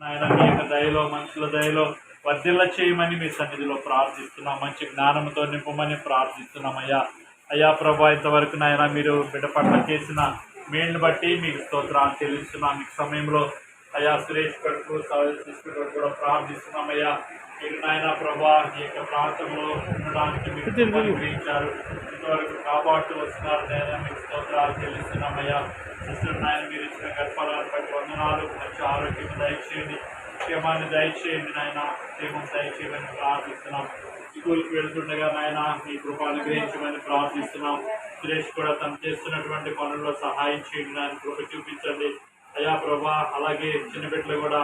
నాయన మీ యొక్క దయలో మనుషుల దయలో వర్ధిల్ల చేయమని మీ సన్నిధిలో ప్రార్థిస్తున్నాం. మంచి జ్ఞానంతో నింపమని ప్రార్థిస్తున్నాం అయ్యా. అయ్యా ప్రభా, ఇంతవరకు నాయన మీరు బిడ్డ పట్ల చేసిన మేలును బట్టి మీకు స్తోత్రాలు చెల్లిస్తున్నాం. మీకు సమయంలో అయ్యా సురేష్ కొడుకు శిష్యుడు కూడా ప్రార్థిస్తున్నాం అయ్యా. మీరు నాయన ప్రభా ఈ యొక్క ప్రాంతంలో ఉండడానికి మీరు అనుగ్రహించారు. ఇంతవరకు కాపాడుతూ వస్తున్నారు నాయన, మీకు స్తోత్రాలు చెల్లిస్తున్నామయ్యా. శిష్యుడు నాయన మీరు ఇచ్చిన గర్భాలను బట్టి వందనాలు. మంచి ఆరోగ్యం దయచేయండి, క్షేమాన్ని దయచేయండి నాయన, క్షేమం దయచేయమని ప్రార్థిస్తున్నాం. స్కూల్కి వెళ్తుండగా నాయన మీ కృప అనుగ్రహించమని ప్రార్థిస్తున్నాం. సురేష్ కూడా తను చేస్తున్నటువంటి పనుల్లో సహాయం చేయండి నాయన, కృప చూపించండి అయ్యా ప్రభా. అలాగే చిన్న బిడ్డలు కూడా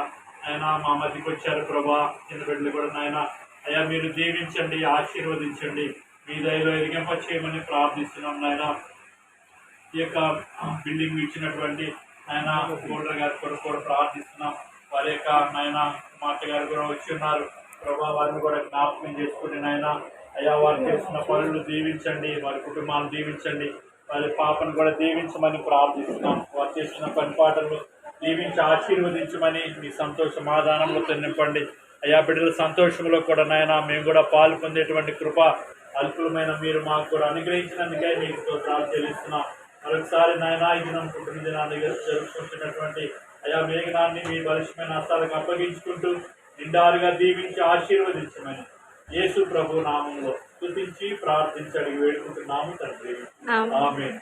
ఆయన మా మధ్యకి వచ్చారు ప్రభా. చిన్న బిడ్డలు కూడా నాయన అయ్యా మీరు దీవించండి, ఆశీర్వదించండి, మీ దయలో ఎదిగింప చేయమని ప్రార్థిస్తున్నాం నాయన. ఈ యొక్క బిల్డింగ్ ఇచ్చినటువంటి ఆయన గోల్డర్ గారి కొరకు కూడా ప్రార్థిస్తున్నాం. వారి యొక్క నాయన మాట గారు కూడా వచ్చి ఉన్నారు ప్రభా, వారిని కూడా జ్ఞాపకం చేసుకుని నాయన అయ్యా వారు చేస్తున్న పనులు దీవించండి, వారి కుటుంబాలను దీవించండి, వారి పాపను కూడా దీవించమని ప్రార్థిస్తున్నాం. వారు చేస్తున్న పని పాటలు దీవించి ఆశీర్వదించమని మీ సంతోష సమాధానంలో నింపండి అయ్యా. బిడ్డల సంతోషంలో కూడా నాయన మేము కూడా పాలు పొందేటువంటి కృప అల్పులమైన మీరు మాకు కూడా అనుగ్రహించినందుకే మీకు స్తోత్రాలు చెల్లిస్తున్నాం. మరొకసారి నాయన ఈ దినం పుట్టిన దినాన్ని జరుపుకుంటున్నటువంటి అయా మేఘనాన్ని మీ బలిష్టమైన హస్తాలకు అప్పగించుకుంటూ నిండారుగా దీవించి ఆశీర్వదించమని యేసు ప్రభు నామంలో స్తుతించి ప్రార్థించడి వేడుకుంటున్నాము తండ్రి, ఆమేన్.